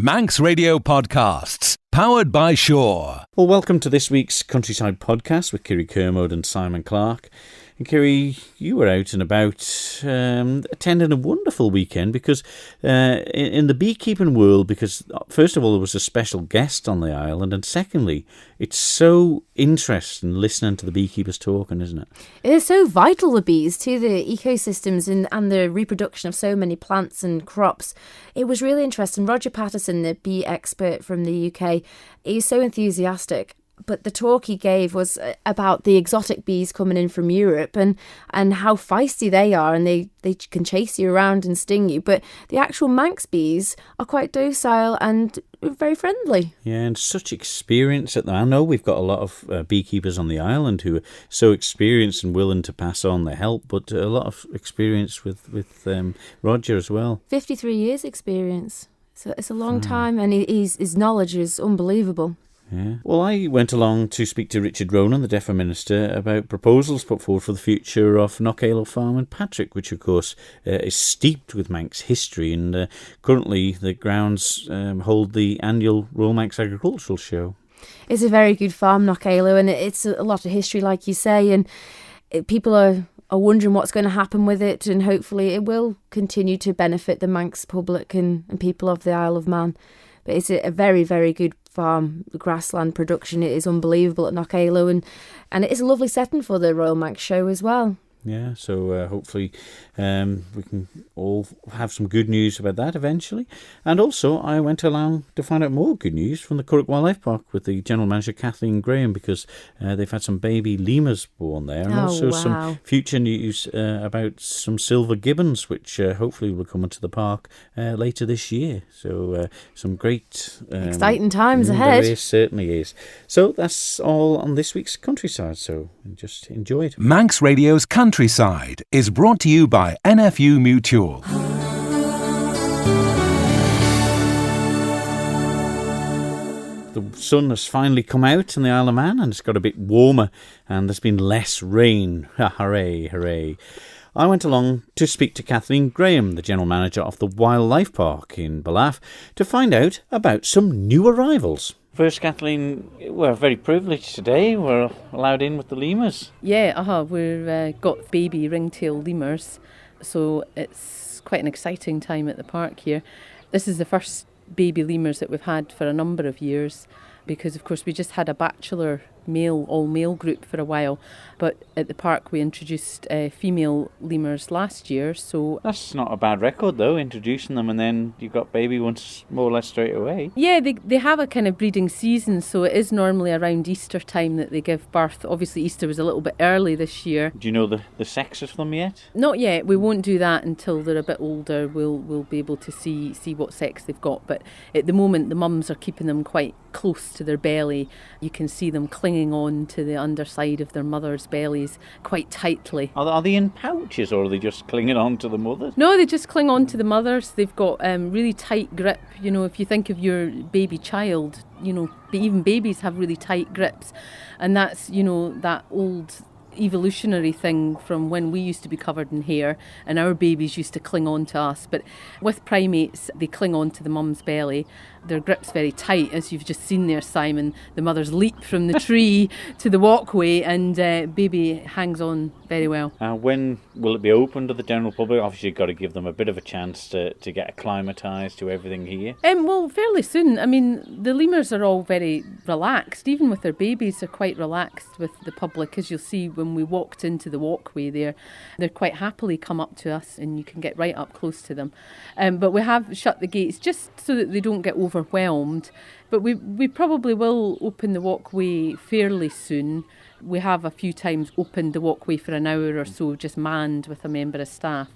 Manx Radio Podcasts, powered by Shaw. Well, welcome to this week's Countryside Podcast with Kiri Kermode and Simon Clark. And Kiri, you were out and about attending a wonderful weekend because in the beekeeping world, because first of all, there was a special guest on the island, and secondly, it's so interesting listening to the beekeepers talking, isn't it? It is so vital, the bees, to the ecosystems and the reproduction of so many plants and crops. It was really interesting. Roger Patterson, the bee expert from the UK, he's so enthusiastic. But the talk he gave was about the exotic bees coming in from Europe and how feisty they are, and they can chase you around and sting you. But the actual Manx bees are quite docile and very friendly. Yeah, and such experience at them. I know we've got a lot of beekeepers on the island who are so experienced and willing to pass on their help, but a lot of experience with Roger as well. 53 years experience. So it's a long time, and his knowledge is unbelievable. Yeah. Well, I went along to speak to Richard Ronan, the Defo Minister, about proposals put forward for the future of Knockalo Farm in Patrick, which of course is steeped with Manx history, and currently the grounds hold the annual Royal Manx Agricultural Show. It's a very good farm, Knockalo, and it's a lot of history, like you say, and people are wondering what's going to happen with it, and hopefully it will continue to benefit the Manx public and people of the Isle of Man. But it's a very, very good farm. The grassland production is unbelievable at Knockalo, and it is a lovely setting for the Royal Manx Show as well. Yeah, so hopefully we can all have some good news about that eventually. And also, I went along to find out more good news from the Curragh Wildlife Park with the General Manager Kathleen Graham, because they've had some baby lemurs born there, and also some future news about some silver gibbons, which hopefully will come into the park later this year. So some great... exciting times ahead. There certainly is. So that's all on this week's Countryside, so just enjoy it. Manx Radio's Countryside is brought to you by NFU Mutual. The sun has finally come out in the Isle of Man, and it's got a bit warmer, and there's been less rain. Hooray, hooray. I went along to speak to Kathleen Graham, the General Manager of the Wildlife Park in Ballaugh, to find out about some new arrivals. First, Kathleen, we're very privileged today. We're allowed in with the lemurs. Yeah, we've got baby ringtail lemurs, so it's quite an exciting time at the park here. This is the first baby lemurs that we've had for a number of years, because of course we just had a bachelor all-male group for a while, but at the park we introduced female lemurs last year, so... That's not a bad record though, introducing them and then you got baby ones more or less straight away. Yeah, they have a kind of breeding season, so it is normally around Easter time that they give birth. Obviously Easter was a little bit early this year. Do you know the sexes of them yet? Not yet, we won't do that until they're a bit older. We'll be able to see what sex they've got, but at the moment the mums are keeping them quite close to their belly. You can see them clinging on to the underside of their mother's bellies quite tightly. Are they in pouches, or are they just clinging on to the mothers? No, they just cling on to the mothers. They've got really tight grip. You know, if you think of your baby child, you know, even babies have really tight grips, and that's, you know, that old evolutionary thing from when we used to be covered in hair and our babies used to cling on to us. But with primates, they cling on to the mum's belly. Their grip's very tight, as you've just seen there, Simon. The mothers leap from the tree to the walkway, and baby hangs on very well. When will it be open to the general public? Obviously you've got to give them a bit of a chance to get acclimatised to everything here. Well, fairly soon. I mean, the lemurs are all very relaxed. Even with their babies, they're quite relaxed with the public. As you'll see when we walked into the walkway there, they're quite happily come up to us, and you can get right up close to them. But we have shut the gates just so that they don't get overwhelmed. But we probably will open the walkway fairly soon. We have a few times opened the walkway for an hour or so, just manned with a member of staff.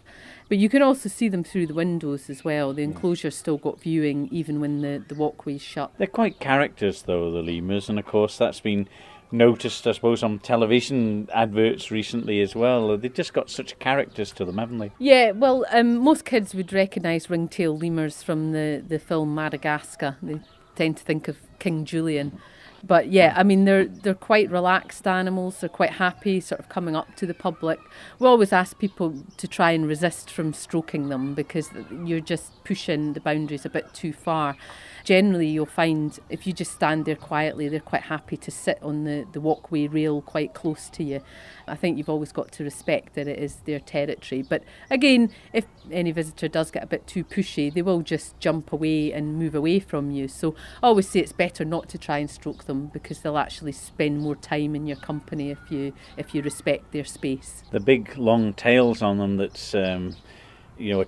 But you can also see them through the windows as well. The enclosure's still got viewing even when the walkway's shut. They're quite characters though, the lemurs, and of course that's been noticed, I suppose, on television adverts recently as well. They've just got such characters to them, haven't they? Yeah, well, most kids would recognise ringtail lemurs from the film Madagascar. They tend to think of King Julian. But yeah, I mean, they're quite relaxed animals. They're quite happy sort of coming up to the public. We always ask people to try and resist from stroking them because you're just pushing the boundaries a bit too far. Generally, you'll find if you just stand there quietly, they're quite happy to sit on the walkway rail quite close to you. I think you've always got to respect that it is their territory. But again, if any visitor does get a bit too pushy, they will just jump away and move away from you. So I always say it's better not to try and stroke them because they'll actually spend more time in your company if you respect their space. The big long tails on them that's a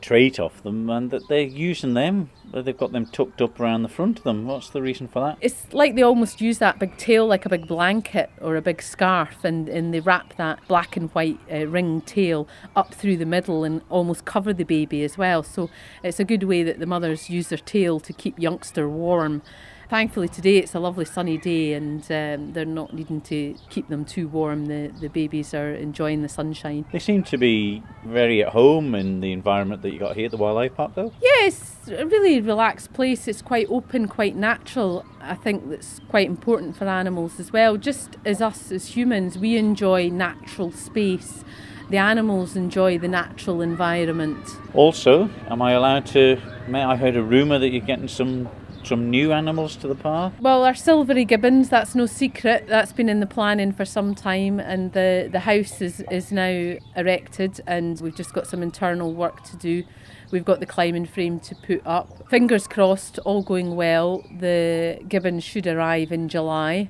trait of them, and that they're using them. They've got them tucked up around the front of them. What's the reason for that? It's like they almost use that big tail like a big blanket or a big scarf, and they wrap that black and white ringed tail up through the middle and almost cover the baby as well. So it's a good way that the mothers use their tail to keep youngster warm. Thankfully today it's a lovely sunny day and they're not needing to keep them too warm. The babies are enjoying the sunshine. They seem to be very at home in the environment that you got here at the Wildlife Park though? Yeah, it's a really relaxed place. It's quite open, quite natural. I think that's quite important for animals as well. Just as us as humans, we enjoy natural space. The animals enjoy the natural environment. Also, I heard a rumour that you're getting some new animals to the park? Well, our silvery gibbons, that's no secret. That's been in the planning for some time, and the house is now erected and we've just got some internal work to do. We've got the climbing frame to put up. Fingers crossed, all going well, the gibbons should arrive in July.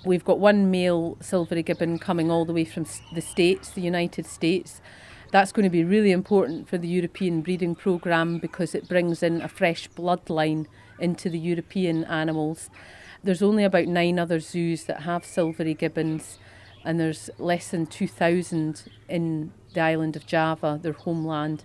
We've got one male silvery gibbon coming all the way from the United States. That's going to be really important for the European breeding programme because it brings in a fresh bloodline into the European animals. There's only about 9 other zoos that have silvery gibbons, and there's less than 2,000 in the island of Java, their homeland.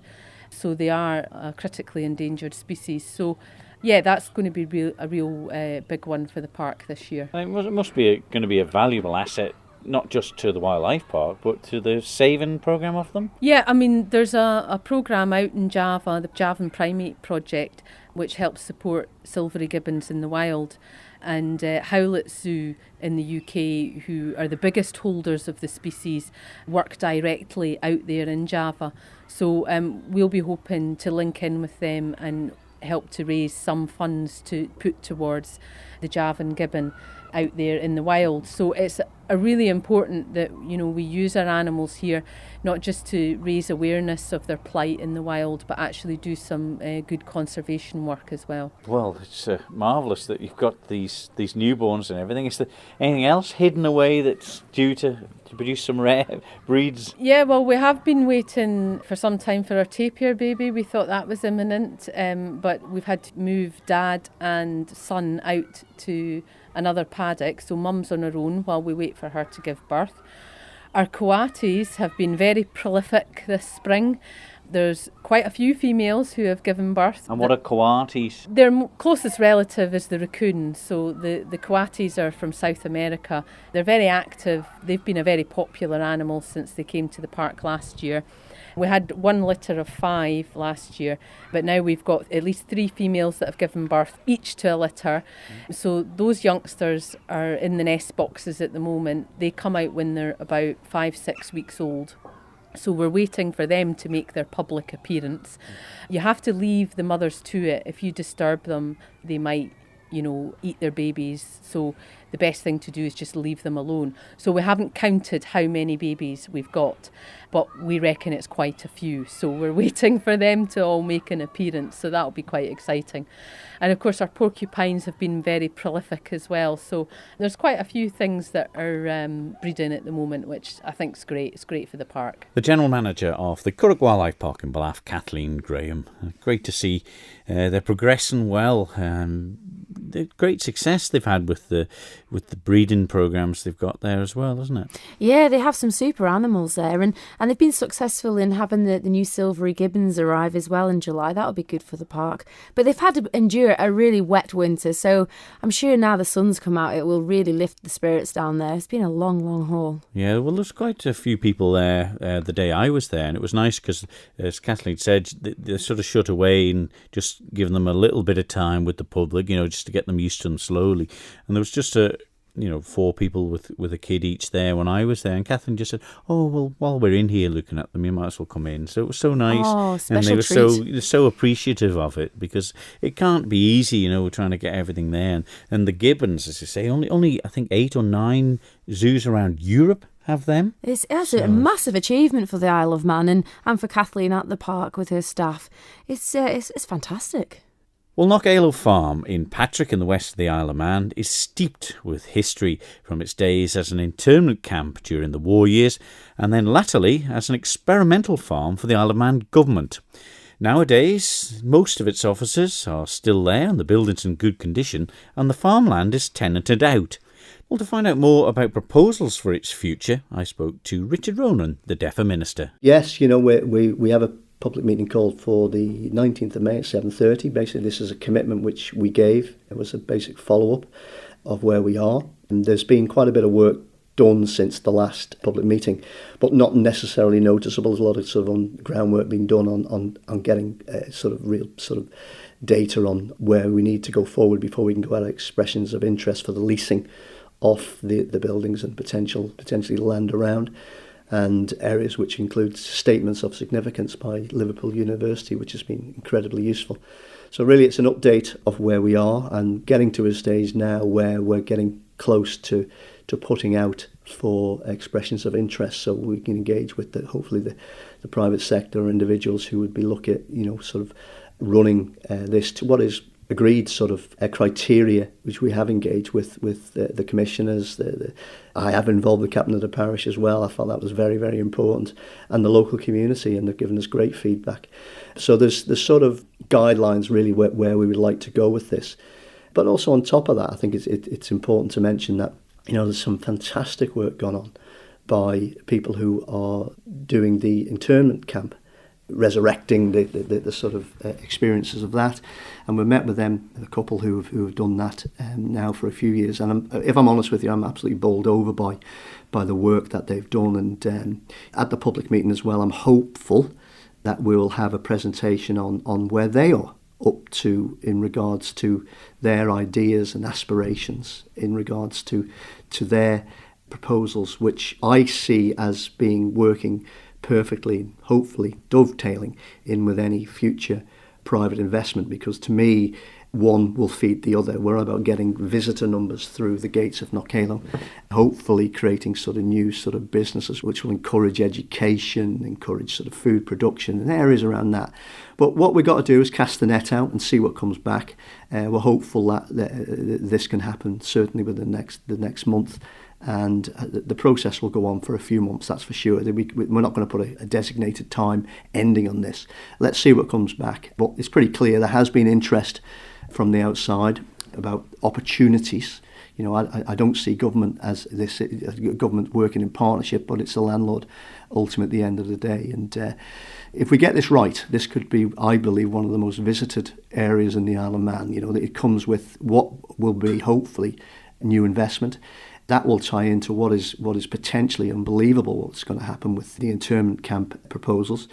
So they are a critically endangered species. So yeah, that's going to be a real big one for the park this year. It must be going to be a valuable asset, not just to the Wildlife Park, but to the saving programme of them? Yeah, I mean, there's a programme out in Java, the Javan Primate Project, which helps support silvery gibbons in the wild. And Howlett Zoo in the UK, who are the biggest holders of the species, work directly out there in Java. So we'll be hoping to link in with them and help to raise some funds to put towards the Javan gibbon out there in the wild. So it's really important that we use our animals here not just to raise awareness of their plight in the wild, but actually do some good conservation work as well. Well, it's marvellous that you've got these newborns and everything. Is there anything else hidden away that's due to produce some rare breeds? Yeah, well, we have been waiting for some time for our tapir baby. We thought that was imminent, but we've had to move Dad and son out to another paddock, so Mum's on her own while we wait for her to give birth. Our coatis have been very prolific this spring. There's quite a few females who have given birth. And what are coatis? Their closest relative is the raccoon. So the coatis are from South America. They're very active. They've been a very popular animal since they came to the park last year. We had 1 litter of 5 last year, but now we've got at least 3 females that have given birth, each to a litter. So those youngsters are in the nest boxes at the moment. They come out when they're about 5-6 weeks old. So we're waiting for them to make their public appearance. You have to leave the mothers to it. If you disturb them, they might, eat their babies. So the best thing to do is just leave them alone. So we haven't counted how many babies we've got, but we reckon it's quite a few. So we're waiting for them to all make an appearance. So that'll be quite exciting. And of course our porcupines have been very prolific as well. So there's quite a few things that are breeding at the moment, which I think is great. It's great for the park. The General Manager of the Curragh Wildlife Park in Ballaugh, Kathleen Graham. Great to see they're progressing well. The great success they've had with the breeding programs they've got there as well, isn't it? Yeah, they have some super animals there, and they've been successful in having the new silvery gibbons arrive as well in July. That'll be good for the park. But they've had to endure a really wet winter, so I'm sure now the sun's come out, it will really lift the spirits down there. It's been a long, long haul. Yeah, well, there's quite a few people there the day I was there, and it was nice because, as Kathleen said, they sort of shut away and just giving them a little bit of time with the public, just to get get them used to them slowly. And there was just 4 people with a kid each there when I was there, and Catherine just said, "Oh well, while we're in here looking at them, you might as well come in." So it was so nice, and they were so appreciative of it, because it can't be easy, trying to get everything there. And the gibbons, as you say, only I think 8 or 9 zoos around Europe have them. It's a massive achievement for the Isle of Man and for Kathleen at the park with her staff. It's fantastic. Well, Knockaloe Farm in Patrick in the west of the Isle of Man is steeped with history from its days as an internment camp during the war years, and then latterly as an experimental farm for the Isle of Man government. Nowadays, most of its offices are still there and the building's in good condition, and the farmland is tenanted out. Well, to find out more about proposals for its future, I spoke to Richard Ronan, the DEFA Minister. Yes, we have a public meeting called for the 19th of May at 7:30. Basically, this is a commitment which we gave. It was a basic follow-up of where we are. And there's been quite a bit of work done since the last public meeting, but not necessarily noticeable. There's a lot of sort of groundwork being done on getting real data on where we need to go forward before we can go out expressions of interest for the leasing of the buildings and potentially land around, and areas which include statements of significance by Liverpool University, which has been incredibly useful. So really it's an update of where we are and getting to a stage now where we're getting close to putting out for expressions of interest, so we can engage with hopefully the private sector or individuals who would be looking at running this to what is agreed a criteria which we have engaged with the commissioners. I have involved the captain of the parish as well. I thought that was very, very important, and the local community, and they've given us great feedback. So there's sort of guidelines really where we would like to go with this. But also on top of that, I think it's important to mention that there's some fantastic work gone on by people who are doing the internment camp, resurrecting the sort of experiences of that, and we met with them, a couple who have done that now for a few years, and if I'm honest with you, I'm absolutely bowled over by the work that they've done. And at the public meeting as well, I'm hopeful that we'll have a presentation on where they are up to in regards to their ideas and aspirations in regards to their proposals, which I see as being working perfectly, hopefully dovetailing in with any future private investment, because to me one will feed the other. We're about getting visitor numbers through the gates of Knockaloe, hopefully creating new businesses which will encourage education, encourage food production and areas around that. But what we've got to do is cast the net out and see what comes back. We're hopeful that this can happen certainly within the next month, and the process will go on for a few months, that's for sure. We're not going to put a designated time ending on this. Let's see what comes back. But it's pretty clear there has been interest from the outside about opportunities. I don't see government as this government working in partnership, but it's the landlord ultimately at the end of the day. And if we get this right, this could be, I believe, one of the most visited areas in the Isle of Man. It comes with what will be hopefully new investment. That will tie into what is potentially unbelievable what's going to happen with the internment camp proposals.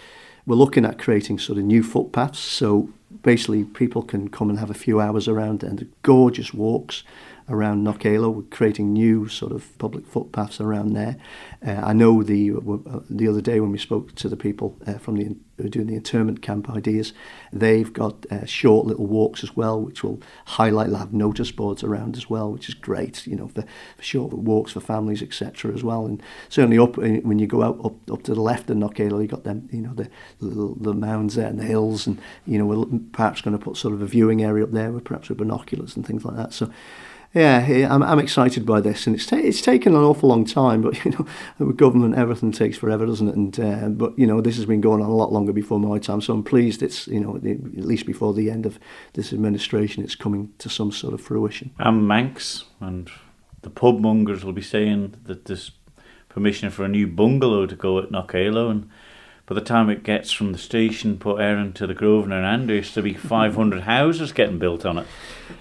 We're looking at creating new footpaths, so basically people can come and have a few hours around, and gorgeous walks around Knockaloe. We're creating new public footpaths around there. I know the other day when we spoke to the people from who are doing the internment camp ideas, they've got short little walks as well, which will highlight. They'll have notice boards around as well, which is great. For short walks for families, etc. as well. And certainly when you go up to the left of Knockaloe, you got them, the mounds there and the hills, and we're perhaps going to put a viewing area up there, perhaps with binoculars and things like that. So. Yeah, I'm excited by this, and it's taken an awful long time. But with government, everything takes forever, doesn't it? And but this has been going on a lot longer before my time. So I'm pleased it's at least before the end of this administration, it's coming to some sort of fruition. And Manx and the pub mongers will be saying that there's permission for a new bungalow to go at Knockaloe, and by the time it gets from the station, Port Erin to the Grosvenor and Andrews, there'll be 500 houses getting built on it.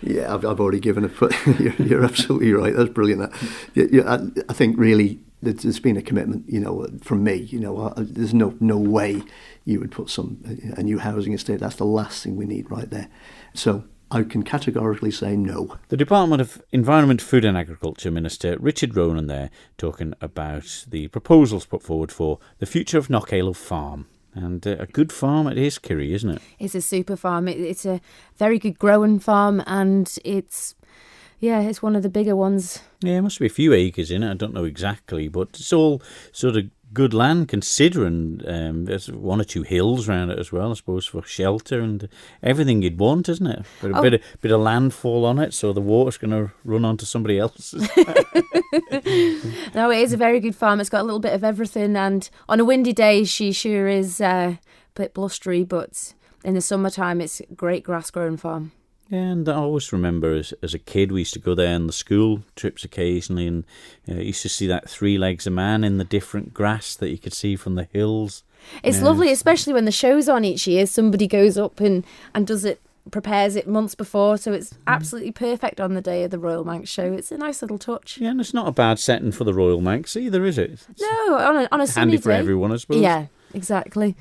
Yeah, I've already given it. You're absolutely right. That's brilliant. I think really there's been a commitment, from me. There's no way you would put a new housing estate. That's the last thing we need right there. So I can categorically say no. The Department of Environment, Food and Agriculture Minister Richard Ronan there talking about the proposals put forward for the future of Knockalo Farm. And a good farm it is, Kiri, isn't it? It's a super farm. It's a very good growing farm, and it's one of the bigger ones. Yeah, there must be a few acres in it. I don't know exactly, but it's all sort of good land considering there's one or two hills around it as well, I suppose, for shelter and everything you'd want, isn't it? But a bit of landfall on it, so the water's going to run onto somebody else's. No, it is a very good farm. It's got a little bit of everything, and on a windy day, she sure is a bit blustery, but in the summertime, it's a great grass-growing farm. Yeah, and I always remember as a kid, we used to go there on the school trips occasionally, and used to see that three legs of man in the different grass that you could see from the hills. It's lovely, especially when the show's on each year. Somebody goes up and does it, prepares it months before, so it's absolutely perfect on the day of the Royal Manx show. It's a nice little touch. Yeah, and it's not a bad setting for the Royal Manx either, is it? No, on a sunny handy for day. everyone, I suppose. Yeah, exactly.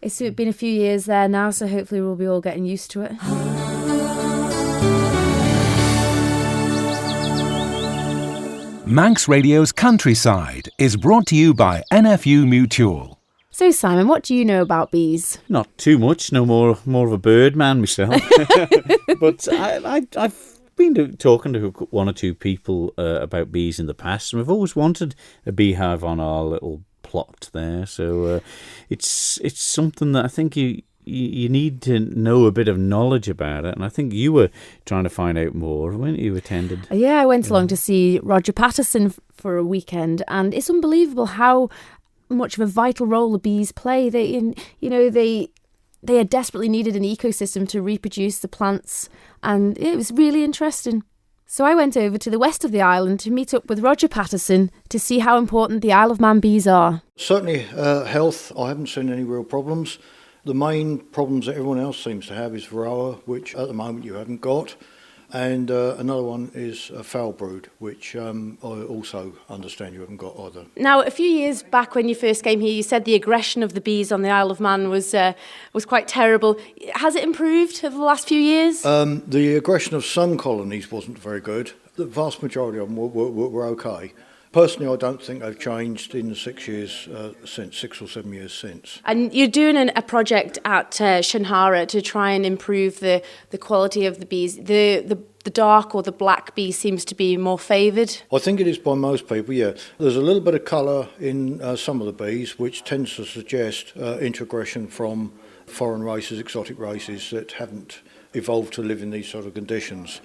It's been a few years there now, so hopefully we'll be all getting used to it. Manx Radio's Countryside is brought to you by NFU Mutual. So, Simon, what do you know about bees? Not too much, no more of a bird man myself. But I've been talking to one or two people about bees in the past, and we've always wanted a beehive on our little plot there. So it's something that I think you need to know a bit of knowledge about it, and I think you were trying to find out more when you attended. Yeah, I went along to see Roger Patterson for a weekend, and it's unbelievable how much of a vital role the bees play. They are desperately needed in the ecosystem to reproduce the plants, and it was really interesting. So I went over to the west of the island to meet up with Roger Patterson to see how important the Isle of Man bees are. Certainly health, I haven't seen any real problems. The main problems that everyone else seems to have is varroa, which at the moment you haven't got. And another one is a foul brood, which I also understand you haven't got either. Now, a few years back when you first came here, you said the aggression of the bees on the Isle of Man was quite terrible. Has it improved over the last few years? The aggression of some colonies wasn't very good. The vast majority of them were okay. Personally, I don't think they've changed in the 6 years since, 6 or 7 years since. And you're doing a project at Shanhara to try and improve the quality of the bees. The dark or the black bee seems to be more favoured. I think it is by most people, yeah. There's a little bit of colour in some of the bees, which tends to suggest integration from foreign races, exotic races that haven't evolved to live in these sort of conditions.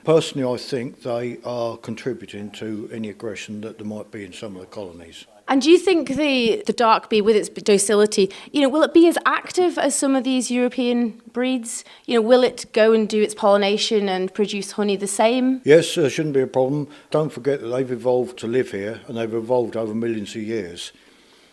Personally, I think they are contributing to any aggression that there might be in some of the colonies. And do you think the dark bee, with its docility, will it be as active as some of these European breeds? Will it go and do its pollination and produce honey the same? Yes, there shouldn't be a problem. Don't forget that they've evolved to live here, and they've evolved over millions of years.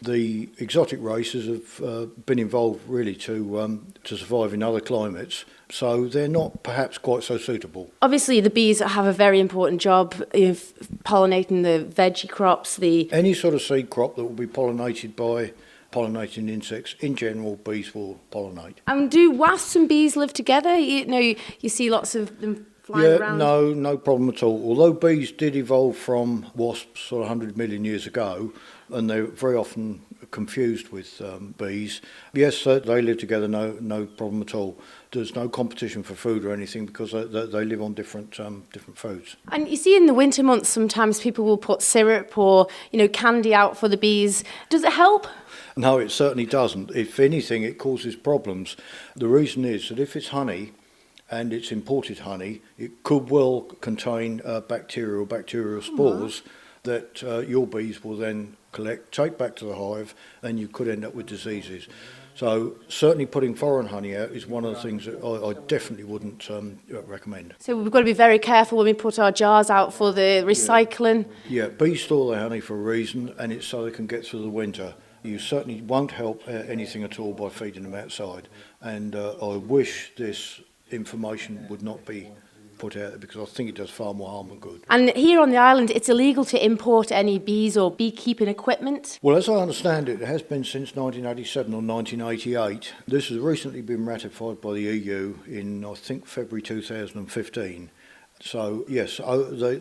The exotic races have been involved really to survive in other climates, so they're not perhaps quite so suitable. Obviously, the bees have a very important job of pollinating the veggie crops. Any sort of seed crop that will be pollinated by pollinating insects, in general, bees will pollinate. And do wasps and bees live together? You see lots of them flying around. No problem at all. Although bees did evolve from wasps sort of 100 million years ago, and they're very often confused with bees. Yes, they live together, no problem at all. There's no competition for food or anything because they live on different foods. And you see in the winter months sometimes people will put syrup or candy out for the bees. Does it help? No, it certainly doesn't. If anything, it causes problems. The reason is that if it's honey, and it's imported honey, it could well contain bacteria or bacterial spores that your bees will then collect, take back to the hive, and you could end up with diseases. So certainly putting foreign honey out is one of the things that I definitely wouldn't recommend. So we've got to be very careful when we put our jars out for the recycling. Yeah, bees store their honey for a reason, and it's so they can get through the winter. You certainly won't help anything at all by feeding them outside, and I wish this information would not be put out there because I think it does far more harm than good. And here on the island, it's illegal to import any bees or beekeeping equipment. Well, as I understand it, it has been since 1987 or 1988. This has recently been ratified by the EU in, I think, February 2015. So, yes,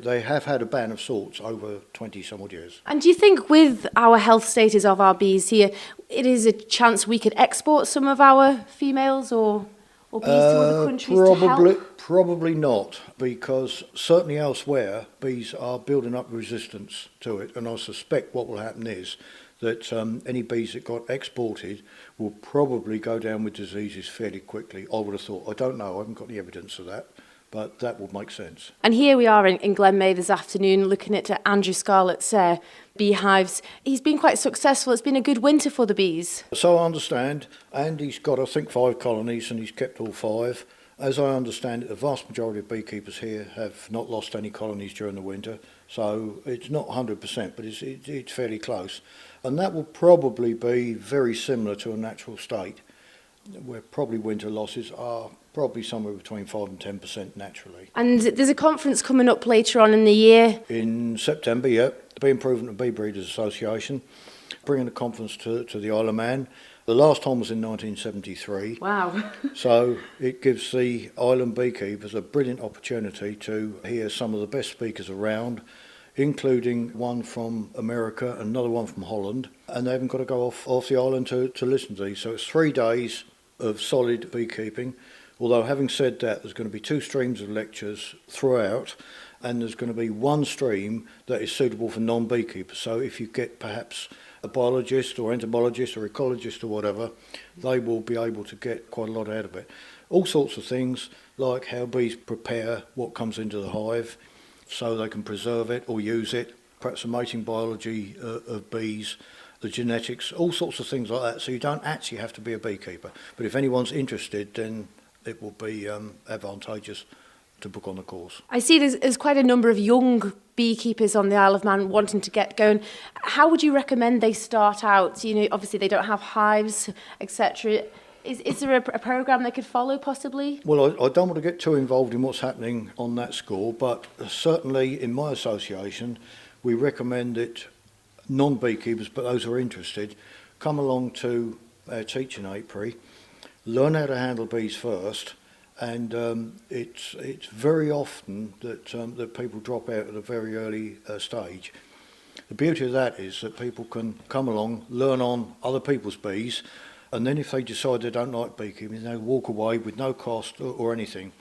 they have had a ban of sorts over 20-some-odd years. And do you think with our health status of our bees here, it is a chance we could export some of our females or bees to other countries to help? Probably not, because certainly elsewhere, bees are building up resistance to it. And I suspect what will happen is that any bees that got exported will probably go down with diseases fairly quickly, I would have thought. I don't know, I haven't got any evidence of that. But that would make sense. And here we are in Glenmay this afternoon looking at Andrew Scarlett's beehives. He's been quite successful. It's been a good winter for the bees. So I understand. Andy's got, I think, 5 colonies and he's kept all 5. As I understand it, the vast majority of beekeepers here have not lost any colonies during the winter. So it's not 100%, but it's fairly close. And that will probably be very similar to a natural state, where probably winter losses are probably somewhere between 5 and 10% naturally. And there's a conference coming up later on in the year. In September, yeah, the Bee Improvement and Bee Breeders Association, bringing a conference to the Isle of Man. The last time was in 1973. Wow. So it gives the island beekeepers a brilliant opportunity to hear some of the best speakers around, including one from America, another one from Holland, and they haven't got to go off the island to listen to these. So it's 3 days of solid beekeeping. Although having said that, there's going to be 2 streams of lectures throughout, and there's going to be 1 stream that is suitable for non-beekeepers. So if you get perhaps a biologist or entomologist or ecologist or whatever, they will be able to get quite a lot out of it. All sorts of things, like how bees prepare what comes into the hive so they can preserve it or use it, perhaps the mating biology of bees, the genetics, all sorts of things like that. So you don't actually have to be a beekeeper. But if anyone's interested, then it will be advantageous to book on the course. I see there's quite a number of young beekeepers on the Isle of Man wanting to get going. How would you recommend they start out? You know, obviously they don't have hives, etc. Is there a programme they could follow possibly? Well, I don't want to get too involved in what's happening on that score, but certainly in my association, we recommend that non-beekeepers, but those who are interested, come along to our teaching apiary, learn how to handle bees first, and it's very often that people drop out at a very early stage. The beauty of that is that people can come along, learn on other people's bees, and then if they decide they don't like beekeeping, they walk away with no cost or anything.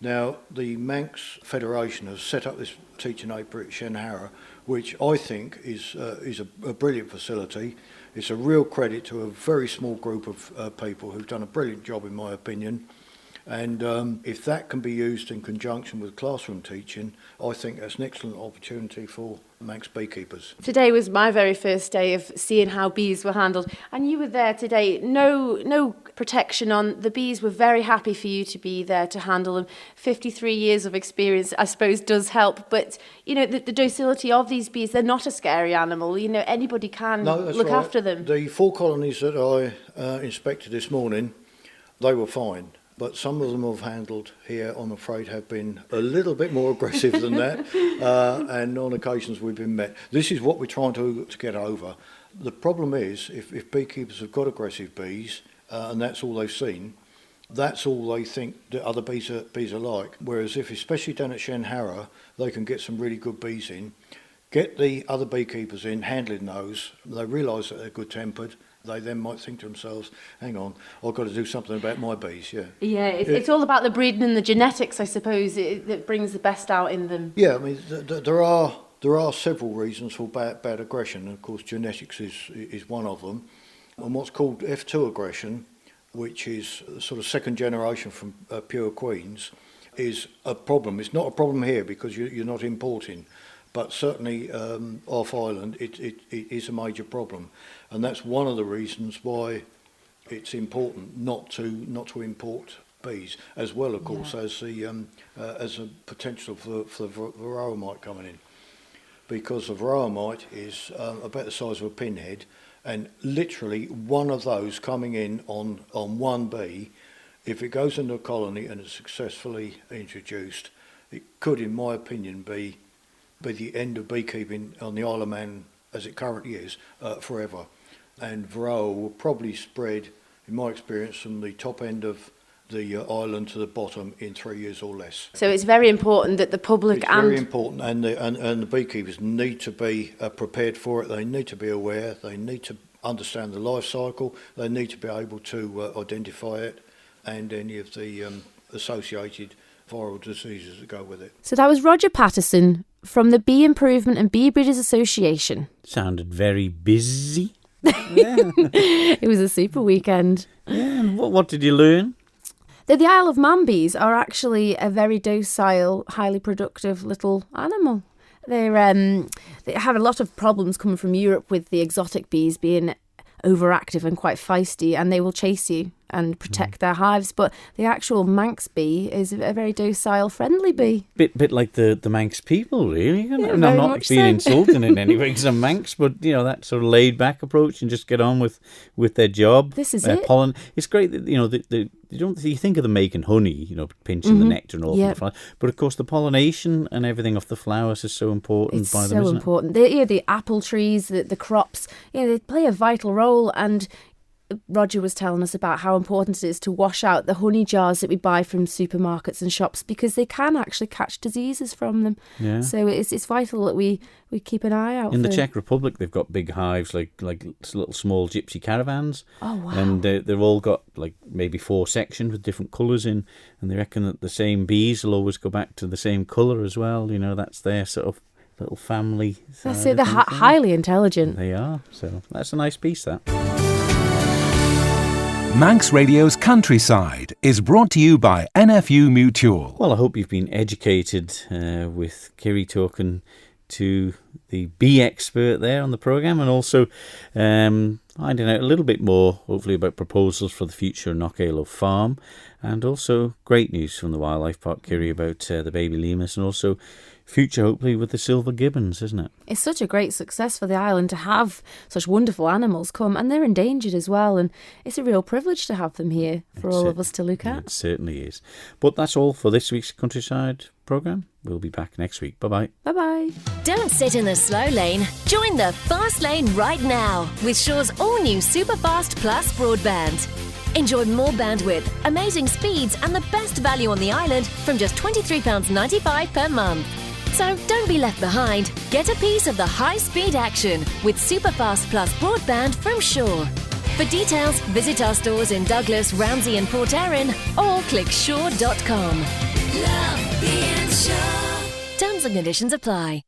Now, the Manx Federation has set up this teaching apiary at Shenharra, which I think is a brilliant facility. It's a real credit to a very small group of people who've done a brilliant job, in my opinion. And if that can be used in conjunction with classroom teaching, I think that's an excellent opportunity for Manx beekeepers. Today was my very first day of seeing how bees were handled, and you were there today. No protection on. The bees were very happy for you to be there to handle them. 53 years of experience, I suppose, does help. But you know, the docility of these bees, they're not a scary animal. You know, anybody can look after them. The 4 colonies that I inspected this morning, they were fine. But some of them I've handled here, I'm afraid, have been a little bit more aggressive than that, and on occasions we've been met. This is what we're trying to get over. The problem is, if beekeepers have got aggressive bees, and that's all they've seen, that's all they think that other bees are like. Whereas if, especially down at Shenharra, they can get some really good bees in, get the other beekeepers in, handling those, they realise that they're good-tempered, they then might think to themselves, hang on, I've got to do something about my bees, yeah. Yeah, it's all about the breeding and the genetics, I suppose, that brings the best out in them. Yeah, I mean, there are several reasons for bad aggression, and of course genetics is one of them. And what's called F2 aggression, which is sort of second generation from pure queens, is a problem. It's not a problem here because you're not importing. But certainly off island, it is a major problem, and that's one of the reasons why it's important not to import bees, as well, of course, as a potential for varroa mite coming in, because the varroa mite is about the size of a pinhead, and literally one of those coming in on one bee, if it goes into a colony and is successfully introduced, it could, in my opinion, be the end of beekeeping on the Isle of Man as it currently is forever. And varroa will probably spread, in my experience, from the top end of the island to the bottom in 3 years or less. So it's very important that the public It's very important, and the beekeepers need to be prepared for it. They need to be aware. They need to understand the life cycle. They need to be able to identify it and any of the associated viral diseases that go with it. So that was Roger Patterson from the Bee Improvement and Bee Breeders Association. Sounded very busy. It was a super weekend. Yeah, and what did you learn? That the Isle of Man bees are actually a very docile, highly productive little animal. They have a lot of problems coming from Europe with the exotic bees being overactive and quite feisty, and they will chase you and protect their hives. But the actual Manx bee is a very docile, friendly bee. Bit like the Manx people, really. Yeah, And I'm very not much being so. insulting in any way because I'm Manx, but that sort of laid back approach and just get on with their job. This is it. Pollen. It's great that you think of them making honey, pinching the nectar and all from the flower, but of course the pollination and everything off the flowers is so important It's by them. so Isn't important. The apple trees, the crops, they play a vital role. And Roger was telling us about how important it is to wash out the honey jars that we buy from supermarkets and shops, because they can actually catch diseases from them. Yeah. So it's vital that we keep an eye out In for the Czech Republic, they've got big hives, like little small gypsy caravans. Oh, wow. And they've all got maybe 4 sections with different colours in, and they reckon that the same bees will always go back to the same colour as well. That's their sort of little family. That's side it. of They're things, highly intelligent. They are. So that's a nice piece, that. Manx Radio's Countryside is brought to you by NFU Mutual. Well, I hope you've been educated with Kiri talking to the bee expert there on the programme, and also finding out a little bit more, hopefully, about proposals for the future Knockalo farm, and also great news from the Wildlife Park, Kiri, about the baby lemurs, and also future, hopefully, with the silver gibbons, isn't it? It's such a great success for the island to have such wonderful animals come, and they're endangered as well, and it's a real privilege to have them here for all of us to look at. It certainly is. But that's all for this week's Countryside programme. We'll be back next week. Bye-bye. Bye-bye. Don't sit in the slow lane. Join the fast lane right now with Shaw's all-new Superfast Plus broadband. Enjoy more bandwidth, amazing speeds and the best value on the island from just £23.95 per month. So don't be left behind. Get a piece of the high-speed action with Superfast Plus broadband from Shaw. For details, visit our stores in Douglas, Ramsey and Port Erin or click shaw.com. Love being Shaw. Terms and conditions apply.